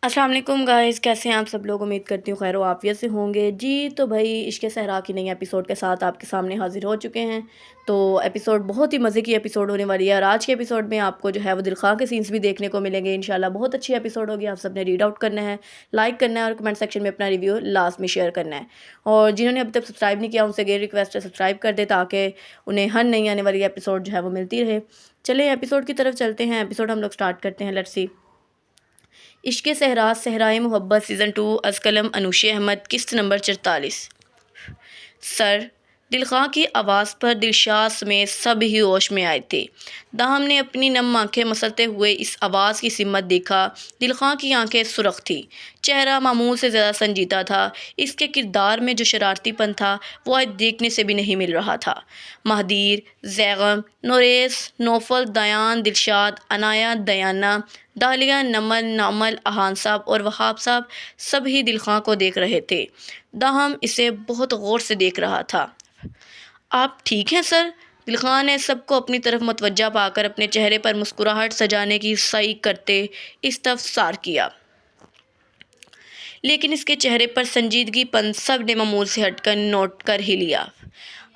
السلام علیکم گائز، کیسے ہیں آپ سب لوگ؟ امید کرتی ہوں خیر و عافیت سے ہوں گے جی۔ تو بھائی عشق صحرا کی نئی ایپیسوڈ کے ساتھ آپ کے سامنے حاضر ہو چکے ہیں۔ تو ایپیسوڈ بہت ہی مزے کی ایپیسوڈ ہونے والی ہے، اور آج کے ایپیسوڈ میں آپ کو جو ہے وہ دلخواہ کے سینس بھی دیکھنے کو ملیں گے انشاءاللہ۔ بہت اچھی ایپیسوڈ ہوگی، آپ سب نے ریڈ آؤٹ کرنا ہے، لائک کرنا ہے، اور کمنٹ سیکشن میں اپنا ریویو لاسٹ میں شیئر کرنا ہے۔ اور جنہوں نے ابھی تک سبسکرائب نہیں کیا ان سے یہ ریکویسٹ ہے سبسکرائب کر دے، تاکہ انہیں ہر نئی آنے والی ایپیسوڈ جو ہے وہ ملتی رہے۔ چلیں ایپیسوڈ کی طرف چلتے ہیں، ایپیسوڈ ہم لوگ سٹارٹ کرتے ہیں۔ Let's see. عشق صحرا صحرائے محبت سیزن 2 از قلم انوشی احمد، قسط نمبر 44۔ سر، دلخواہ کی آواز پر دلشاد سمیت سب ہی ہوش میں آئے تھے۔ داہم نے اپنی نم آنکھیں مسلتے ہوئے اس آواز کی سمت دیکھا۔ دلخواہ کی آنکھیں سرخ تھیں، چہرہ معمول سے زیادہ سنجیدہ تھا۔ اس کے کردار میں جو شرارتی پن تھا وہ آج دیکھنے سے بھی نہیں مل رہا تھا۔ مہدیر، زیغم، نوریس، نوفل، دیان، دلشاد، عنایت، دیانہ، دالیہ، نمل، نامل، احان صاحب اور وہاب صاحب سب ہی دلخواہ کو دیکھ رہے تھے۔ داہم اسے بہت غور سے دیکھ رہا تھا۔ آپ ٹھیک ہیں سر؟ دلخواہ نے سب کو اپنی طرف متوجہ پا کر اپنے چہرے پر مسکراہٹ سجانے کی سعی کرتے استفسار کیا، لیکن اس کے چہرے پر سنجیدگی پن سب نے معمول سے ہٹ کر نوٹ کر ہی لیا۔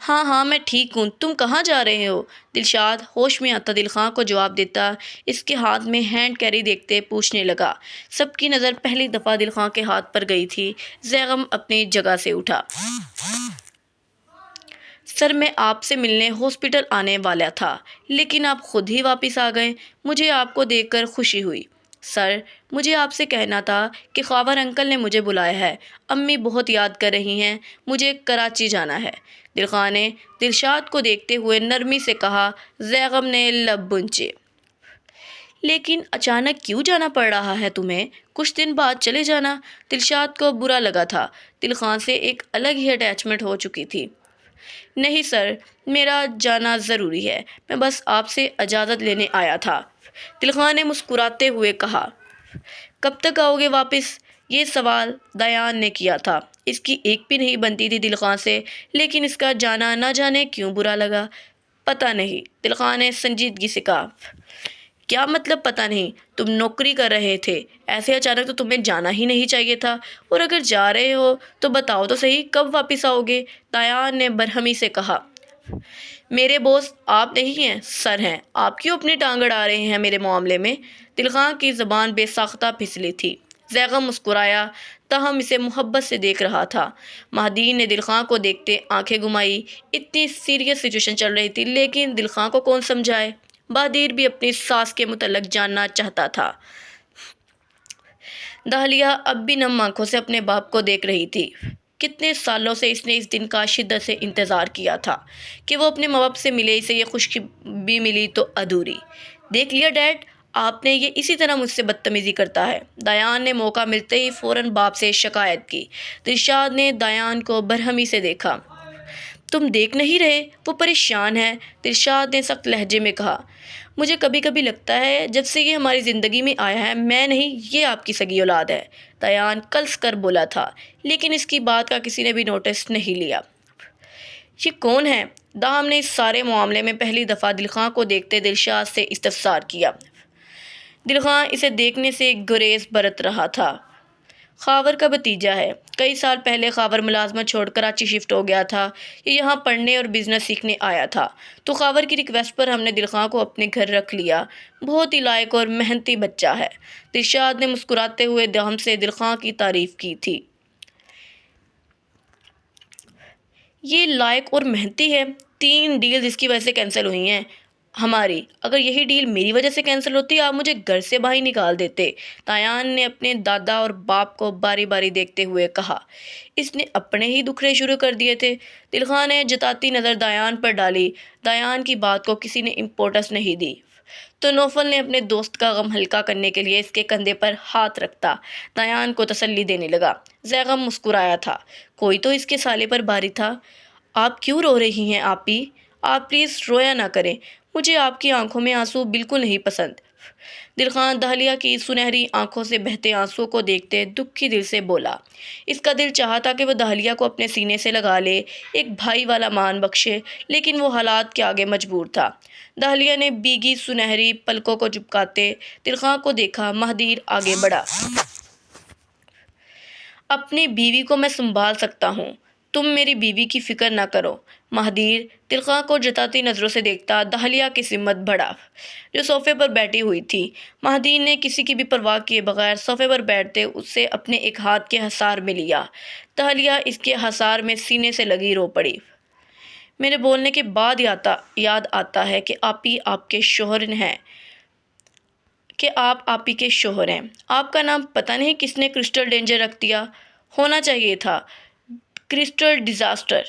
ہاں میں ٹھیک ہوں، تم کہاں جا رہے ہو؟ دلشاد ہوش میں آتا دلخواہ کو جواب دیتا اس کے ہاتھ میں ہینڈ کیری دیکھتے پوچھنے لگا۔ سب کی نظر پہلی دفعہ دلخواہ کے ہاتھ پر گئی تھی۔ زیغم اپنی جگہ سے اٹھا۔ سر، میں آپ سے ملنے ہاسپٹل آنے والا تھا، لیکن آپ خود ہی واپس آ گئے۔ مجھے آپ کو دیکھ کر خوشی ہوئی۔ سر، مجھے آپ سے کہنا تھا کہ خاور انکل نے مجھے بلایا ہے، امی بہت یاد کر رہی ہیں، مجھے کراچی جانا ہے۔ دلخواہ نے دلشاد کو دیکھتے ہوئے نرمی سے کہا۔ زیغم نے لب بھونچے۔ لیکن اچانک کیوں جانا پڑ رہا ہے تمہیں؟ کچھ دن بعد چلے جانا۔ دلشاد کو برا لگا تھا، دلخواہ سے ایک الگ ہی اٹیچمنٹ ہو چکی تھی۔ نہیں سر، میرا جانا ضروری ہے، میں بس آپ سے اجازت لینے آیا تھا، دلخواہ نے مسکراتے ہوئے کہا۔ کب تک آؤ گے واپس؟ یہ سوال دیان نے کیا تھا۔ اس کی ایک بھی نہیں بنتی تھی دلخواہ سے، لیکن اس کا جانا نہ جانے کیوں برا لگا۔ پتہ نہیں، دلخواہ نے سنجیدگی سے کہا۔ کیا مطلب پتہ نہیں؟ تم نوکری کر رہے تھے، ایسے اچانک تو تمہیں جانا ہی نہیں چاہیے تھا، اور اگر جا رہے ہو تو بتاؤ تو صحیح کب واپس آؤ گے؟ دیان نے برہمی سے کہا۔ میرے باس آپ نہیں ہیں، سر ہیں، آپ کیوں اپنی ٹانگ اڑا رہے ہیں میرے معاملے میں؟ دلخواہ کی زبان بے ساختہ پھسلی تھی۔ زیغم مسکرایا، تاہم اسے محبت سے دیکھ رہا تھا۔ مہدیر نے دلخواہ کو دیکھتے آنکھیں گھمائی۔ اتنی سیریس سچویشن چل رہی تھی، لیکن دلخواہ کو کون سمجھائے؟ مہدیر بھی اپنی ساس کے متعلق جاننا چاہتا تھا۔ دالیہ اب بھی نم آنکھوں سے اپنے باپ کو دیکھ رہی تھی۔ کتنے سالوں سے اس نے اس دن کا شدت سے انتظار کیا تھا کہ وہ اپنے ماں باپ سے ملے، اسے یہ خوشخبری ملی تو ادھوری۔ دیکھ لیا ڈیڈ، آپ نے یہ اسی طرح مجھ سے بدتمیزی کرتا ہے۔ دیان نے موقع ملتے ہی فوراً باپ سے شکایت کی۔ دلشاد نے دیان کو برہمی سے دیکھا۔ تم دیکھ نہیں رہے، وہ پریشان ہے، دلشاد نے سخت لہجے میں کہا۔ مجھے کبھی کبھی لگتا ہے جب سے یہ ہماری زندگی میں آیا ہے، میں نہیں، یہ آپ کی سگی اولاد ہے، دیان کلس کر بولا تھا، لیکن اس کی بات کا کسی نے بھی نوٹس نہیں لیا۔ یہ کون ہے؟ داہم نے اس سارے معاملے میں پہلی دفعہ دلخواہ کو دیکھتے دلشاد سے استفسار کیا۔ دلخواہ اسے دیکھنے سے گریز برت رہا تھا۔ خاور کا بھتیجا ہے، کئی سال پہلے خاور ملازمت چھوڑ کراچی شفٹ ہو گیا تھا، یہ یہاں پڑھنے اور بزنس سیکھنے آیا تھا، تو خاور کی ریکویسٹ پر ہم نے دلخواہ کو اپنے گھر رکھ لیا، بہت ہی لائق اور محنتی بچہ ہے۔ دلشاد نے مسکراتے ہوئے داہم سے دلخواہ کی تعریف کی تھی۔ یہ لائق اور محنتی ہے؟ 3 ڈیلز اس کی وجہ سے کینسل ہوئی ہیں ہماری، اگر یہی ڈیل میری وجہ سے کینسل ہوتی آپ مجھے گھر سے باہر نکال دیتے، دیان نے اپنے دادا اور باپ کو باری باری دیکھتے ہوئے کہا۔ اس نے اپنے ہی دکھڑے شروع کر دیے تھے، دلخواہ نے جتاتی نظر دیان پر ڈالی۔ دیان کی بات کو کسی نے امپورٹنس نہیں دی، تو نوفل نے اپنے دوست کا غم ہلکا کرنے کے لیے اس کے کندھے پر ہاتھ رکھتا دیان کو تسلی دینے لگا۔ زیغم مسکرایا تھا، کوئی تو اس کے سالے پر باری تھا۔ آپ کیوں رو رہی ہیں آپی؟ آپ پلیز رویا نہ کریں، مجھے آپ کی آنکھوں میں آنسو بالکل نہیں پسند۔ دلخواہ دالیہ کی سنہری آنکھوں سے بہتے آنسو کو دیکھتے دکھی دل سے بولا۔ اس کا دل چاہتا کہ وہ دالیہ کو اپنے سینے سے لگا لے، ایک بھائی والا مان بخشے، لیکن وہ حالات کے آگے مجبور تھا۔ دالیہ نے بھیگی سنہری پلکوں کو جھپکاتے دلخواہ کو دیکھا۔ مہدیر آگے بڑھا۔ اپنی بیوی کو میں سنبھال سکتا ہوں، تم میری بیوی کی فکر نہ کرو۔ مہدیر دلخواہ کو جتاتی نظروں سے دیکھتا دہلیہ کی سمت بڑھا، جو صوفے پر بیٹھی ہوئی تھی۔ مہدیر نے کسی کی بھی پرواہ کیے بغیر صوفے پر بیٹھتے اسے اپنے ایک ہاتھ کے حصار میں لیا۔ دہلیہ اس کے حصار میں سینے سے لگی رو پڑی۔ میرے بولنے کے بعد یاد آتا ہے کہ آپ ہی آپ کے شوہر ہیں، آپ کا نام پتہ نہیں کس نے کرسٹل ڈینجر رکھ دیا، ہونا چاہیے تھا کرسٹل ڈیزاسٹر۔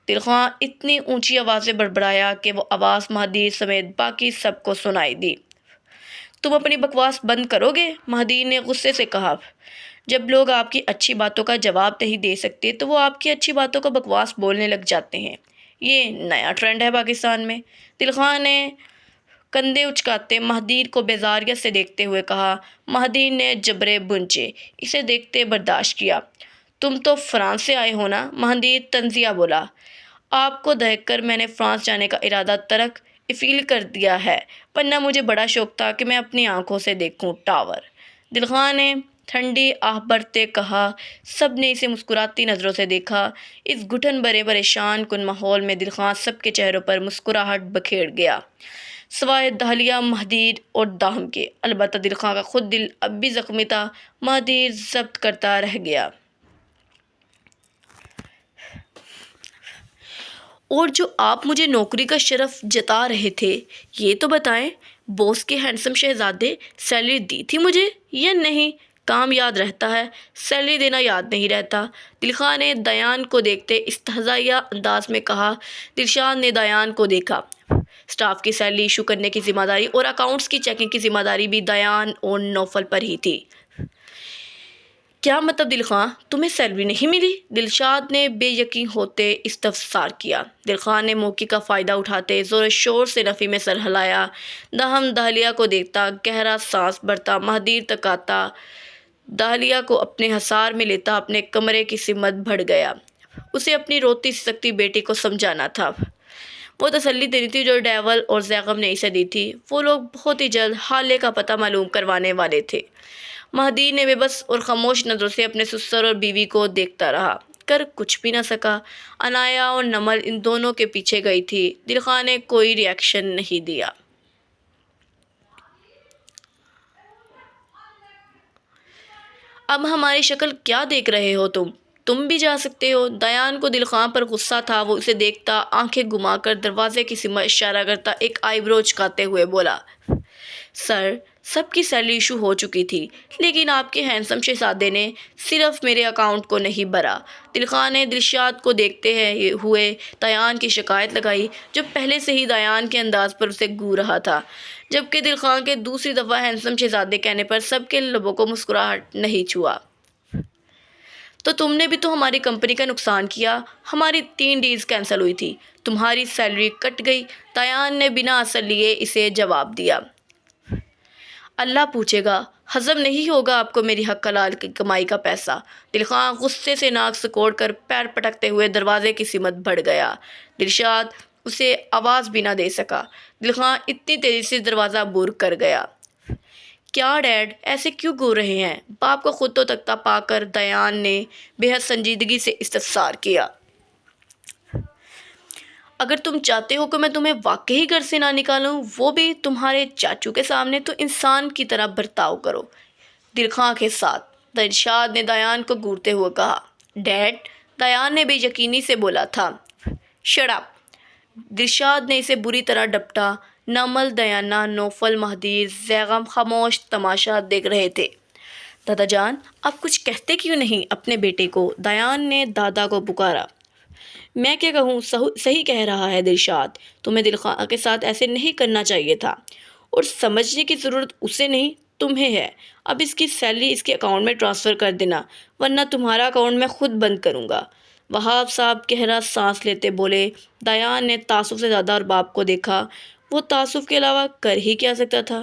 دلخواہ اتنی اونچی آواز سے بڑبڑایا کہ وہ آواز مہدیر سمیت باقی سب کو سنائی دی۔ تم اپنی بکواس بند کرو گے؟ مہدیر نے غصے سے کہا۔ جب لوگ آپ کی اچھی باتوں کا جواب نہیں دے سکتے تو وہ آپ کی اچھی باتوں کو بکواس بولنے لگ جاتے ہیں۔ یہ نیا ٹرینڈ ہے پاکستان میں۔ دلخواہ نے کندھے اچکاتے مہدیر کو بیزاریت سے دیکھتے ہوئے کہا۔ مہدیر نے جبرے بھونچے، اسے دیکھتے برداشت کیا۔ تم تو فرانس سے آئے ہو نا؟ مہدیر طنزیہ بولا۔ آپ کو دیکھ کر میں نے فرانس جانے کا ارادہ ترک فیل کر دیا ہے، ورنہ مجھے بڑا شوق تھا کہ میں اپنی آنکھوں سے دیکھوں ٹاور۔ دلخواہ نے ٹھنڈی آہ بھرتے کہا۔ سب نے اسے مسکراتی نظروں سے دیکھا۔ اس گھٹن بھرے پریشان کن ماحول میں دلخواہ سب کے چہروں پر مسکراہٹ بکھیر گیا، سوائے دہلیہ، مہدیر اور داہم کے۔ البتہ دلخواہ کا خود دل اب بھی زخمی تھا۔ مہدیر ضبط کرتا رہ گیا۔ اور جو آپ مجھے نوکری کا شرف جتا رہے تھے، یہ تو بتائیں، باس کے ہینڈسم شہزادے سیلری دی تھی مجھے یا نہیں؟ کام یاد رہتا ہے، سیلری دینا یاد نہیں رہتا۔ دلخواہ نے دیان کو دیکھتے استہزائیہ انداز میں کہا۔ دلشاد نے دیان کو دیکھا۔ اسٹاف کی سیلری ایشو کرنے کی ذمہ داری اور اکاؤنٹس کی چیکنگ کی ذمہ داری بھی دیان اور نوفل پر ہی تھی۔ کیا مطلب دلخواہ، تمہیں سیلری نہیں ملی؟ دلشاد نے بے یقین ہوتے استفسار کیا۔ دلخواہ نے موقع کا فائدہ اٹھاتے زور و شور سے نفی میں سر ہلایا۔ داہم دہلیہ کو دیکھتا، گہرا سانس بھرتا۔ مہدیر تکاتا دہلیہ کو اپنے حصار میں لیتا اپنے کمرے کی سمت بڑھ گیا۔ اسے اپنی روتی سکتی بیٹی کو سمجھانا تھا، وہ تسلی دینی تھی جو ڈیول اور زیغم نے اسے دی تھی۔ وہ لوگ بہت ہی جلد حالے کا پتہ معلوم کروانے والے تھے۔ مہدیر نے بے بس اور خاموش نظروں سے اپنے سسر اور بیوی کو دیکھتا رہا، کر کچھ بھی نہ سکا۔ عنایا اور نمل ان دونوں کے پیچھے گئی تھی۔ دلخواہ نے کوئی ری ایکشن نہیں دیا۔ اب ہماری شکل کیا دیکھ رہے ہو تم بھی جا سکتے ہو۔ دیان کو دلخواہ پر غصہ تھا۔ وہ اسے دیکھتا، آنکھیں گھما کر دروازے کی سمت اشارہ کرتا ایک آئی برو اچکاتے ہوئے بولا۔ سر، سب کی سیلری ایشو ہو چکی تھی، لیکن آپ کے ہینڈسم شہزادے نے صرف میرے اکاؤنٹ کو نہیں بھرا۔ دلخواہ نے دلشاد کو دیکھتے ہوئے دیان کی شکایت لگائی، جو پہلے سے ہی دیان کے انداز پر اسے گھور رہا تھا، جبکہ دلخواہ کے دوسری دفعہ ہینڈسم شہزادے کہنے پر سب کے لبوں کو مسکراہٹ نہیں چھوا۔ تو تم نے بھی تو ہماری کمپنی کا نقصان کیا۔ ہماری 3 ڈیلز کینسل ہوئی تھی، تمہاری سیلری کٹ گئی۔ دیان نے بنا اثر لیے اسے جواب دیا۔ اللہ پوچھے گا، ہضم نہیں ہوگا آپ کو میری حق حلال کی کمائی کا پیسہ۔ دلخواہ غصے سے ناک سکوڑ کر پیر پٹکتے ہوئے دروازے کی سمت بڑھ گیا۔ دلشاد اسے آواز بھی نہ دے سکا۔ دلخواہ اتنی تیزی سے دروازہ بور کر گیا۔ کیا ڈیڈ، ایسے کیوں گھور رہے ہیں؟ باپ کو خود تو تکتا پا کر دیان نے بے حد سنجیدگی سے استفسار کیا۔ اگر تم چاہتے ہو کہ میں تمہیں واقعی گھر سے نہ نکالوں، وہ بھی تمہارے چاچو کے سامنے، تو انسان کی طرح برتاؤ کرو دلخواہ کے ساتھ۔ دلشاد نے دیان کو گھورتے ہوئے کہا۔ ڈیڈ، دیان نے بے یقینی سے بولا تھا۔ Shut up! دلشاد نے اسے بری طرح ڈپٹا۔ نمل، دیانہ، نوفل، مہدیر، زیغم خاموش تماشا دیکھ رہے تھے۔ دادا جان، آپ کچھ کہتے کیوں نہیں اپنے بیٹے کو؟ دیان نے دادا کو پکارا۔ میں کیا کہوں، صحیح کہہ رہا ہے دلشاد، تمہیں دلخواہ کے ساتھ ایسے نہیں کرنا چاہیے تھا، اور سمجھنے کی ضرورت اسے نہیں تمہیں ہے۔ اب اس کی سیلری اس کے اکاؤنٹ میں ٹرانسفر کر دینا، ورنہ تمہارا اکاؤنٹ میں خود بند کروں گا۔ وہاب صاحب گہرا سانس لیتے بولے۔ دیان نے تعصب سے دادا اور باپ کو دیکھا۔ وہ تعصب کے علاوہ کر ہی کیا سکتا تھا؟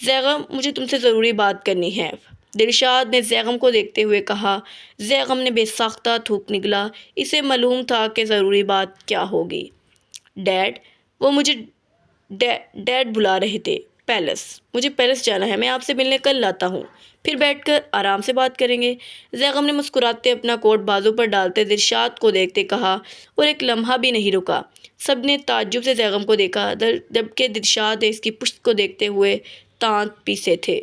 زیغم، مجھے تم سے ضروری بات کرنی ہے، دلشاد نے زیغم کو دیکھتے ہوئے کہا۔ زیغم نے بے ساختہ تھوک نگلا۔ اسے معلوم تھا کہ ضروری بات کیا ہوگی۔ ڈیڈ، وہ مجھے ڈیڈ بلا رہے تھے۔ پیلس، مجھے پیلس جانا ہے، میں آپ سے ملنے کل لاتا ہوں، پھر بیٹھ کر آرام سے بات کریں گے۔ زیغم نے مسکراتے اپنا کوٹ بازو پر ڈالتے دلشاد کو دیکھتے کہا اور ایک لمحہ بھی نہیں رکا۔ سب نے تعجب سے زیغم کو دیکھا جبکہ دلشاد اس کی پشت کو دیکھتے ہوئے دانت پیسے تھے۔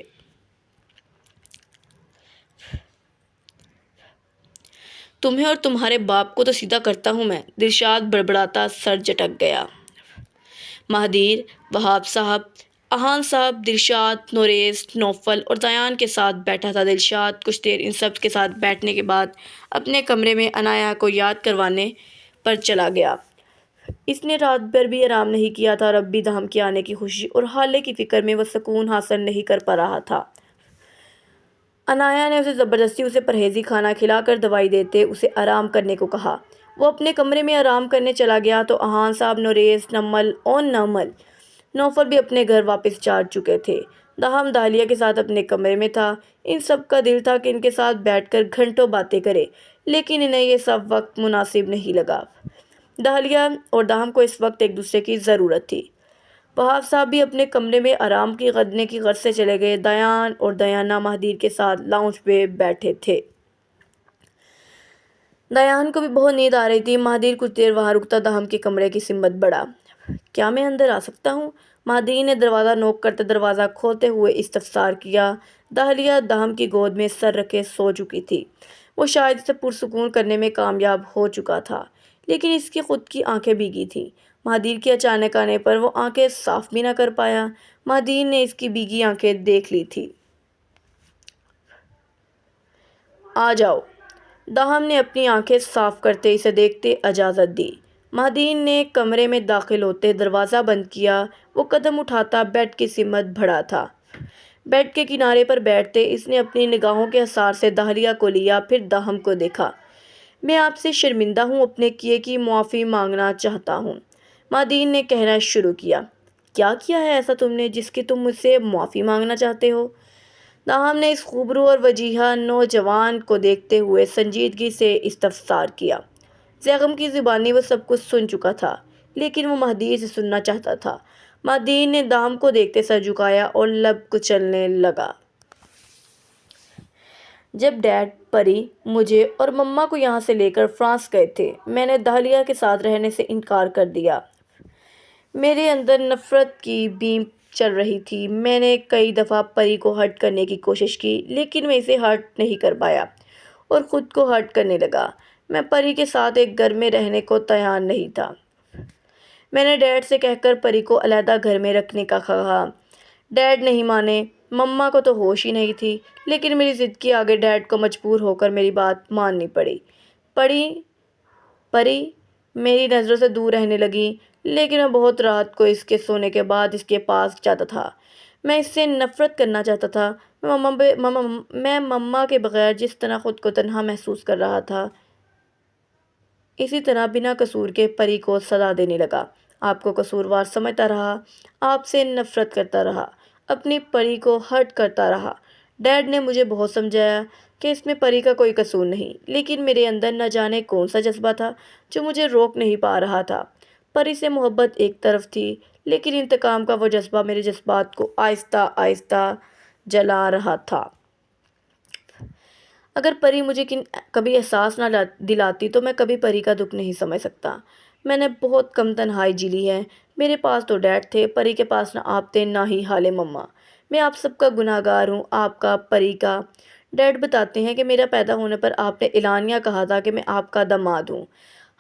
تمہیں اور تمہارے باپ کو تو سیدھا کرتا ہوں میں، دلشاد بڑبڑاتا سر جھٹک گیا۔ مہدیر، وہاب صاحب، احان صاحب، دلشاد، نوریز، نوفل اور دیان کے ساتھ بیٹھا تھا۔ دلشاد کچھ دیر ان سب کے ساتھ بیٹھنے کے بعد اپنے کمرے میں عنایہ کو یاد کروانے پر چلا گیا۔ اس نے رات بھر بھی آرام نہیں کیا تھا اور اب بھی دہم کے آنے کی خوشی اور حالے کی فکر میں وہ سکون حاصل نہیں کر پا رہا تھا۔ عنایہ نے اسے زبردستی اسے پرہیزی کھانا کھلا کر دوائی دیتے اسے آرام کرنے کو کہا۔ وہ اپنے کمرے میں آرام کرنے چلا گیا تو احان صاحب، نوریز، نمل اور نوفل بھی اپنے گھر واپس جا چکے تھے۔ دہم داہلیہ کے ساتھ اپنے کمرے میں تھا۔ ان سب کا دل تھا کہ ان کے ساتھ بیٹھ کر گھنٹوں باتیں کرے، لیکن انہیں یہ سب وقت مناسب نہیں لگا۔ داہلیہ اور دہم کو اس وقت ایک دوسرے کی ضرورت تھی۔ وہاب صاحب بھی اپنے کمرے میں آرام کرنے کی غرض سے چلے گئے۔ دیان اور دیانہ مہدیر کے ساتھ لاؤنج پہ بیٹھے تھے۔ دیان کو بھی بہت نیند آ رہی تھی۔ مہدیر کچھ دیر وہاں رکتا، دہم کے کمرے کی سمت بڑھا۔ کیا میں اندر آ سکتا ہوں؟ مہدیر نے دروازہ نوک کرتے دروازہ کھولتے ہوئے استفسار کیا۔ داہلیہ دہم کی گود میں سر رکھے سو چکی تھی۔ وہ شاید اسے پرسکون کرنے میں کامیاب ہو چکا تھا، لیکن اس کی خود کی آنکھیں بھیگی تھیں۔ مہدیر کے اچانک آنے پر وہ آنکھیں صاف بھی نہ کر پایا۔ مہدیر نے اس کی بھیگی آنکھیں دیکھ لی تھی۔ آ جاؤ۔ دہم نے اپنی آنکھیں صاف کرتے اسے دیکھتے اجازت دی۔ مہدیر نے کمرے میں داخل ہوتے دروازہ بند کیا۔ وہ قدم اٹھاتا بیڈ کی سمت بڑھا تھا۔ بیڈ کے کنارے پر بیٹھتے اس نے اپنی نگاہوں کے اثار سے داہلیہ کو لیا، پھر دہم کو دیکھا۔ میں آپ سے شرمندہ ہوں، اپنے کیے کی معافی مانگنا چاہتا ہوں، مہدیر نے کہنا شروع کیا۔ کیا کیا ہے ایسا تم نے جس کی تم مجھ سے معافی مانگنا چاہتے ہو؟ دہم نے اس خوبرو اور وجیہہ نوجوان کو دیکھتے ہوئے سنجیدگی سے استفسار کیا۔ زیغم کی زبانی وہ سب کچھ سن چکا تھا، لیکن وہ مہدیر سے سننا چاہتا تھا۔ مہدیر نے دہم کو دیکھتے سر جھکایا اور لب کچلنے لگا۔ جب ڈیڈ، پری، مجھے اور مما کو یہاں سے لے کر فرانس گئے تھے، میں نے داہلیہ کے ساتھ رہنے سے انکار کر دیا۔ میرے اندر نفرت کی بیم چل رہی تھی۔ میں نے کئی دفعہ پری کو ہرٹ کرنے کی کوشش کی، لیکن میں اسے ہرٹ نہیں کر پایا اور خود کو ہرٹ کرنے لگا۔ میں پری کے ساتھ ایک گھر میں رہنے کو تیار نہیں تھا۔ میں نے ڈیڈ سے کہہ کر پری کو علیحدہ گھر میں رکھنے کا کہا۔ ڈیڈ نہیں مانے۔ مما کو تو ہوش ہی نہیں تھی، لیکن میری ضد کے آگے ڈیڈ کو مجبور ہو کر میری بات ماننی پڑی۔ پری میری نظروں سے دور رہنے لگی، لیکن میں بہت رات کو اس کے سونے کے بعد اس کے پاس جاتا تھا۔ میں اس سے نفرت کرنا چاہتا تھا۔ میں مما کے بغیر جس طرح خود کو تنہا محسوس کر رہا تھا، اسی طرح بنا قصور کے پری کو سزا دینے لگا۔ آپ کو قصوروار سمجھتا رہا، آپ سے نفرت کرتا رہا، اپنی پری کو ہرٹ کرتا رہا۔ ڈیڈ نے مجھے بہت سمجھایا کہ اس میں پری کا کوئی قصور نہیں، لیکن میرے اندر نہ جانے کون سا جذبہ تھا جو مجھے روک نہیں پا رہا تھا۔ پری سے محبت ایک طرف تھی، لیکن انتقام کا وہ جذبہ میرے جذبات کو آہستہ آہستہ جلا رہا تھا۔ اگر پری مجھے کبھی احساس نہ دلاتی تو میں کبھی پری کا دکھ نہیں سمجھ سکتا۔ میں نے بہت کم تنہائی جیلی ہے۔ میرے پاس تو ڈیڈ تھے، پری کے پاس نہ آپ تھے نہ ہی حال مما۔ میں آپ سب کا گناہ گار ہوں، آپ کا، پری کا۔ ڈیڈ بتاتے ہیں کہ میرا پیدا ہونے پر آپ نے اعلانیہ کہا تھا کہ میں آپ کا داماد ہوں،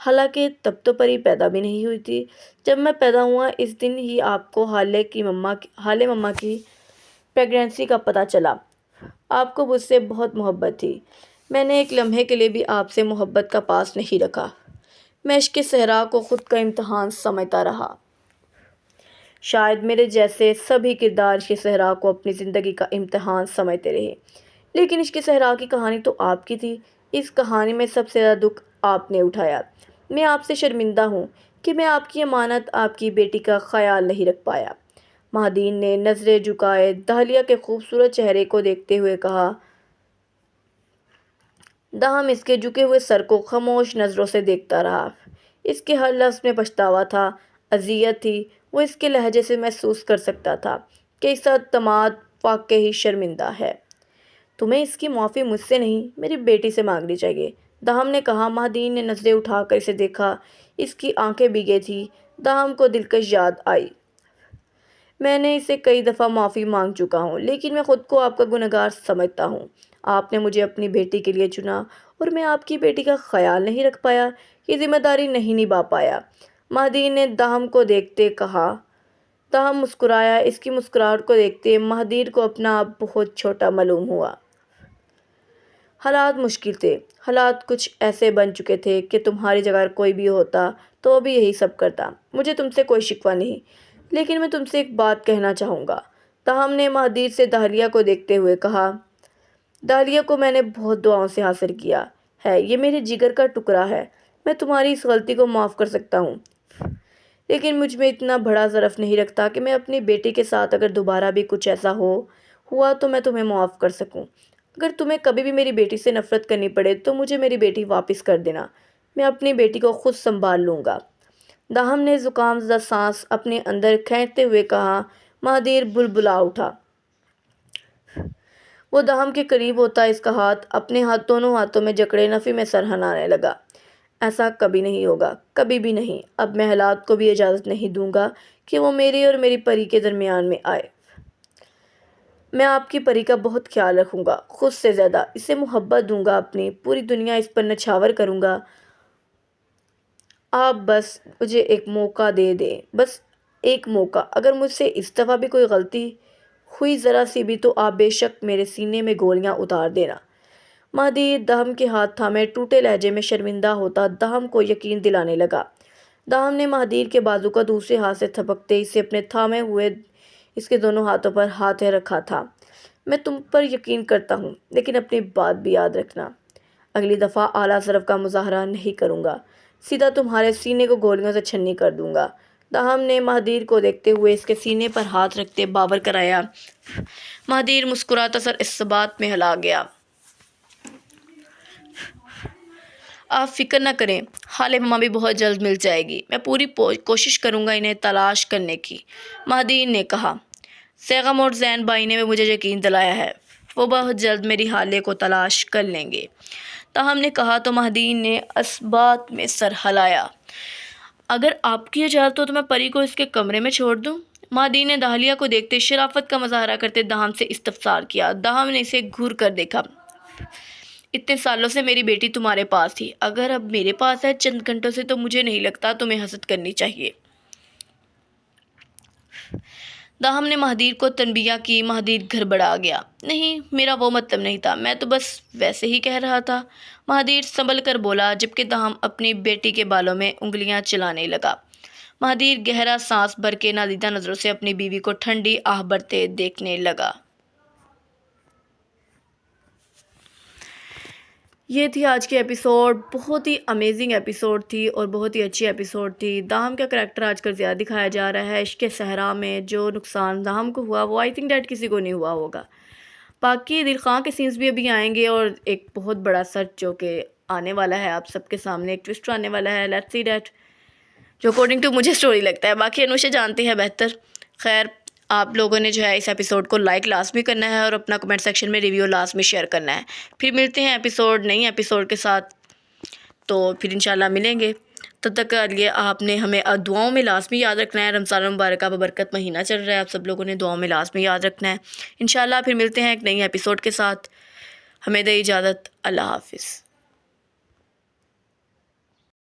حالانکہ تب تو پری پیدا بھی نہیں ہوئی تھی۔ جب میں پیدا ہوا اس دن ہی آپ کو حالے مما کی پریگنینسی کا پتہ چلا۔ آپ کو مجھ سے بہت محبت تھی۔ میں نے ایک لمحے کے لیے بھی آپ سے محبت کا پاس نہیں رکھا۔ میں عشق صحرا کو خود کا امتحان سمجھتا رہا۔ شاید میرے جیسے سبھی کردار عشق صحرا کو اپنی زندگی کا امتحان سمجھتے رہے، لیکن عشق صحرا کی کہانی تو آپ کی تھی۔ اس کہانی میں سب سے زیادہ دکھ آپ نے اٹھایا۔ میں آپ سے شرمندہ ہوں کہ میں آپ کی امانت، آپ کی بیٹی کا خیال نہیں رکھ پایا۔ مہدیر نے نظریں جھکائے داہلیہ کے خوبصورت چہرے کو دیکھتے ہوئے کہا۔ دہم اس کے جھکے ہوئے سر کو خاموش نظروں سے دیکھتا رہا۔ اس کے ہر لفظ میں پچھتاوا تھا، اذیت تھی، وہ اس کے لہجے سے محسوس کر سکتا تھا۔ کہ اس اعتماد واقعی شرمندہ ہے۔ تمہیں اس کی معافی مجھ سے نہیں، میری بیٹی سے مانگنی چاہیے، دہم نے کہا۔ مہدین نے نظریں اٹھا کر اسے دیکھا۔ اس کی آنکھیں بھیگے تھیں۔ دہم کو دلکش یاد آئی۔ میں نے اسے کئی دفعہ معافی مانگ چکا ہوں، لیکن میں خود کو آپ کا گنہگار سمجھتا ہوں۔ آپ نے مجھے اپنی بیٹی کے لیے چنا اور میں آپ کی بیٹی کا خیال نہیں رکھ پایا، یہ ذمہ داری نہیں نبھا پایا، مہدین نے دہم کو دیکھتے کہا۔ دہم مسکرایا۔ اس کی مسکراہٹ کو دیکھتے مہدیر کو اپنا آپ بہت چھوٹا معلوم ہوا۔ حالات مشکل تھے۔ حالات کچھ ایسے بن چکے تھے کہ تمہاری جگہ کوئی بھی ہوتا تو وہ بھی یہی سب کرتا۔ مجھے تم سے کوئی شکوہ نہیں، لیکن میں تم سے ایک بات کہنا چاہوں گا، دہم نے مہدیر سے دالیہ کو دیکھتے ہوئے کہا۔ دالیہ کو میں نے بہت دعاؤں سے حاصل کیا ہے، یہ میرے جگر کا ٹکڑا ہے، میں تمہاری اس غلطی کو معاف کر سکتا ہوں، لیکن مجھ میں اتنا بڑا ظرف نہیں رکھتا کہ میں اپنی بیٹی کے ساتھ اگر دوبارہ بھی کچھ ایسا ہوا تو میں تمہیں معاف کر سکوں۔ اگر تمہیں کبھی بھی میری بیٹی سے نفرت کرنی پڑے تو مجھے میری بیٹی واپس کر دینا، میں اپنی بیٹی کو خود سنبھال لوں گا، دہم نے زکام زدہ سانس اپنے اندر کھینچتے ہوئے کہا۔ مہدیر بلبلا اٹھا۔ وہ دہم کے قریب ہوتا اس کا ہاتھ اپنے دونوں ہاتھوں میں جکڑے نفی میں سر ہلانے لگا۔ ایسا کبھی نہیں ہوگا، کبھی بھی نہیں۔ اب میں حالات کو بھی اجازت نہیں دوں گا کہ وہ میری اور میری پری کے درمیان میں آئے۔ میں آپ کی پری کا بہت خیال رکھوں گا، خود سے زیادہ، اسے محبت دوں گا اپنی، پوری دنیا اس پر نچھاور کروں گا۔ آپ بس مجھے ایک موقع دے دیں، بس ایک موقع۔ اگر مجھ سے اس دفعہ بھی کوئی غلطی ہوئی ذرا سی بھی تو آپ بے شک میرے سینے میں گولیاں اتار دینا۔ مہدیر دہم کے ہاتھ تھامے ٹوٹے لہجے میں شرمندہ ہوتا دہم کو یقین دلانے لگا۔ دہم نے مہدیر کے بازو کا دوسرے ہاتھ سے تھپکتے اسے اپنے تھامے ہوئے اس کے دونوں ہاتھوں پر ہاتھ رکھا تھا۔ میں تم پر یقین کرتا ہوں، لیکن اپنی بات بھی یاد رکھنا، اگلی دفعہ اعلیٰ ضرب کا مظاہرہ نہیں کروں گا، سیدھا تمہارے سینے کو گولیوں سے چھننی کر دوں گا۔ دہم نے مہدیر کو دیکھتے ہوئے اس کے سینے پر ہاتھ رکھتے باور کرایا۔ مہدیر مسکراتا سر اس بات میں ہلا گیا۔ آپ فکر نہ کریں، خالہ ماما بھی بہت جلد مل جائے گی، میں پوری کوشش کروں گا انہیں تلاش کرنے کی، مہدیر نے کہا۔ سیغم اور زین بھائی نے مجھے یقین دلایا ہے، وہ بہت جلد میری خالہ کو تلاش کر لیں گے، دہم نے کہا تو مہدیر نے اس بات میں سر ہلایا۔ اگر آپ کی اجازت ہو تو میں پری کو اس کے کمرے میں چھوڑ دوں، مہدیر نے دالیہ کو دیکھتے شرافت کا مظاہرہ کرتے دہم سے استفسار کیا۔ دہم نے اسے گھور کر دیکھا۔ اتنے سالوں سے میری بیٹی تمہارے پاس تھی، اگر اب میرے پاس ہے چند گھنٹوں سے تو مجھے نہیں لگتا تمہیں حسد کرنی چاہیے، دہم نے مہدیر کو تنبیہ کی۔ مہدیر گھبرا گیا۔ نہیں، میرا وہ مطلب نہیں تھا، میں تو بس ویسے ہی کہہ رہا تھا، مہدیر سنبھل کر بولا، جبکہ دہم اپنی بیٹی کے بالوں میں انگلیاں چلانے لگا۔ مہدیر گہرا سانس بھر کے نادیدہ نظروں سے اپنی بیوی کو ٹھنڈی آہ بھرتے دیکھنے لگا۔ یہ تھی آج کی ایپیسوڈ، بہت ہی امیزنگ ایپیسوڈ تھی اور بہت ہی اچھی ایپیسوڈ تھی۔ دہم کا کریکٹر آج کل زیادہ دکھایا جا رہا ہے۔ عشق صحرا میں جو نقصان دہم کو ہوا وہ آئی تھنک ڈیٹ کسی کو نہیں ہوا ہوگا۔ باقی دل خان کے سینس بھی ابھی آئیں گے اور ایک بہت بڑا سچ جو کہ آنے والا ہے آپ سب کے سامنے، ایک ٹوسٹ آنے والا ہے، لیٹس سی دیٹ، جو اکارڈنگ ٹو مجھے اسٹوری لگتا ہے، باقی انوشا جانتی ہے بہتر۔ خیر، آپ لوگوں نے جو ہے اس ایپیسوڈ کو لائک لازمی کرنا ہے اور اپنا کمنٹ سیکشن میں ریویو لازمی شیئر کرنا ہے۔ پھر ملتے ہیں نئی ایپیسوڈ کے ساتھ، تو پھر انشاءاللہ ملیں گے۔ تب تک کے لیے آپ نے ہمیں دعاؤں میں لازمی یاد رکھنا ہے۔ رمضان المبارکہ ببرکت مہینہ چل رہا ہے، آپ سب لوگوں نے دعاؤں میں لازمی یاد رکھنا ہے۔ انشاءاللہ پھر ملتے ہیں ایک نئی ایپیسوڈ کے ساتھ۔ ہمیں دے اجازت، اللہ حافظ۔